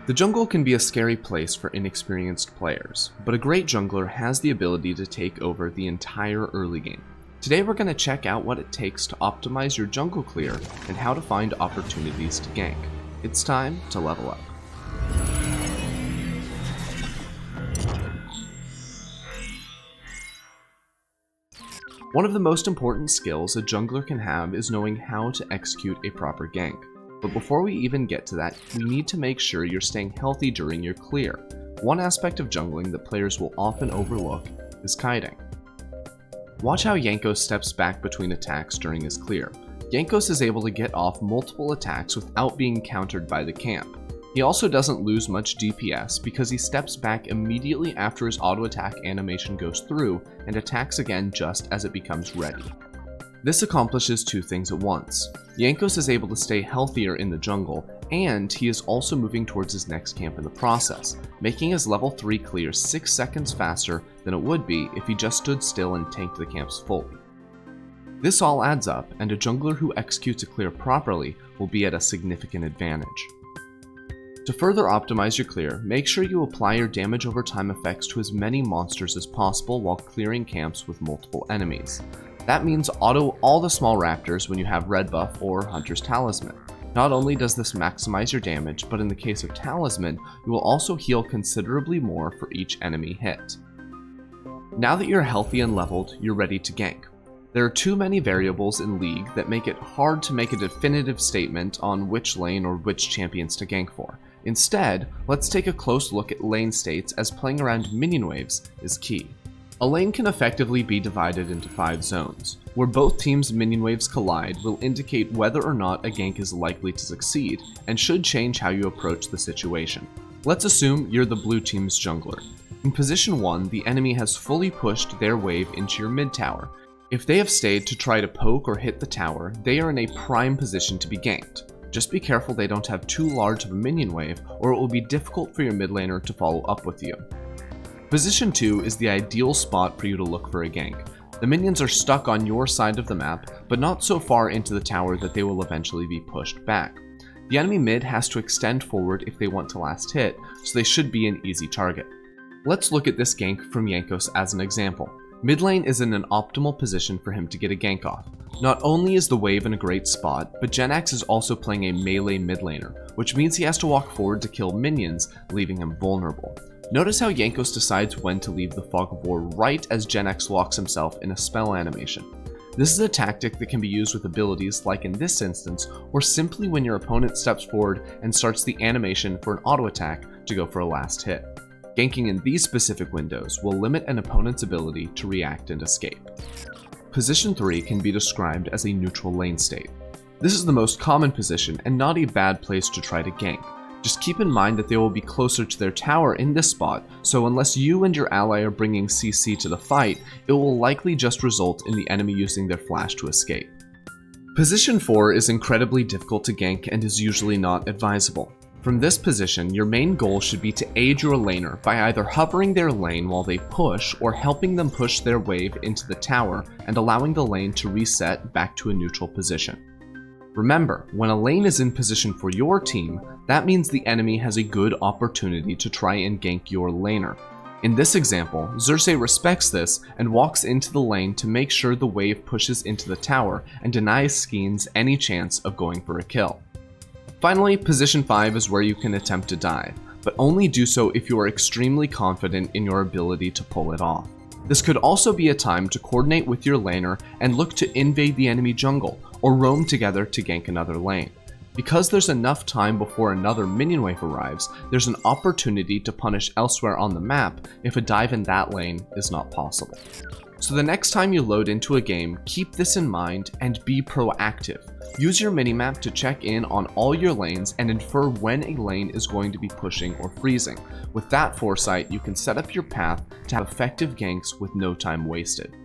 The jungle can be a scary place for inexperienced players, but a great jungler has the ability to take over the entire early game. Today we're going to check out what it takes to optimize your jungle clear and how to find opportunities to gank. It's time to level up. One of the most important skills a jungler can have is knowing how to execute a proper gank. But before we even get to that, we need to make sure you're staying healthy during your clear. One aspect of jungling that players will often overlook is kiting. Watch how Jankos steps back between attacks during his clear. Jankos is able to get off multiple attacks without being countered by the camp. He also doesn't lose much DPS because he steps back immediately after his auto attack animation goes through and attacks again just as it becomes ready. This accomplishes two things at once. Jankos is able to stay healthier in the jungle, and he is also moving towards his next camp in the process, making his level 3 clear 6 seconds faster than it would be if he just stood still and tanked the camps fully. This all adds up, and a jungler who executes a clear properly will be at a significant advantage. To further optimize your clear, make sure you apply your damage over time effects to as many monsters as possible while clearing camps with multiple enemies. That means auto all the small raptors when you have red buff or Hunter's Talisman. Not only does this maximize your damage, but in the case of Talisman, you will also heal considerably more for each enemy hit. Now that you're healthy and leveled, you're ready to gank. There are too many variables in League that make it hard to make a definitive statement on which lane or which champions to gank for. Instead, let's take a close look at lane states, as playing around minion waves is key. A lane can effectively be divided into 5 zones, where both teams' minion waves collide will indicate whether or not a gank is likely to succeed, and should change how you approach the situation. Let's assume you're the blue team's jungler. In position 1, the enemy has fully pushed their wave into your mid tower. If they have stayed to try to poke or hit the tower, they are in a prime position to be ganked. Just be careful they don't have too large of a minion wave, or it will be difficult for your mid laner to follow up with you. Position 2 is the ideal spot for you to look for a gank. The minions are stuck on your side of the map, but not so far into the tower that they will eventually be pushed back. The enemy mid has to extend forward if they want to last hit, so they should be an easy target. Let's look at this gank from Jankos as an example. Mid lane is in an optimal position for him to get a gank off. Not only is the wave in a great spot, but Genax is also playing a melee mid laner, which means he has to walk forward to kill minions, leaving him vulnerable. Notice how Jankos decides when to leave the Fog of War right as Genax locks himself in a spell animation. This is a tactic that can be used with abilities like in this instance, or simply when your opponent steps forward and starts the animation for an auto attack to go for a last hit. Ganking in these specific windows will limit an opponent's ability to react and escape. Position 3 can be described as a neutral lane state. This is the most common position and not a bad place to try to gank. Just keep in mind that they will be closer to their tower in this spot, so unless you and your ally are bringing CC to the fight, it will likely just result in the enemy using their flash to escape. Position 4 is incredibly difficult to gank and is usually not advisable. From this position, your main goal should be to aid your laner by either hovering their lane while they push or helping them push their wave into the tower and allowing the lane to reset back to a neutral position. Remember, when a lane is in position for your team, that means the enemy has a good opportunity to try and gank your laner. In this example, Xerxes respects this and walks into the lane to make sure the wave pushes into the tower and denies Skeens any chance of going for a kill. Finally, position 5 is where you can attempt to dive, but only do so if you are extremely confident in your ability to pull it off. This could also be a time to coordinate with your laner and look to invade the enemy jungle, or roam together to gank another lane. Because there's enough time before another minion wave arrives, there's an opportunity to punish elsewhere on the map if a dive in that lane is not possible. So the next time you load into a game, keep this in mind and be proactive. Use your minimap to check in on all your lanes and infer when a lane is going to be pushing or freezing. With that foresight, you can set up your path to have effective ganks with no time wasted.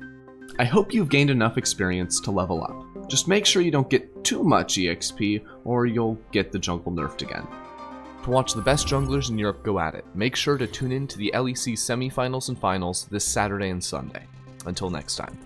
I hope you've gained enough experience to level up. Just make sure you don't get too much EXP or you'll get the jungle nerfed again. To watch the best junglers in Europe go at it, make sure to tune in to the LEC semifinals and finals this Saturday and Sunday. Until next time.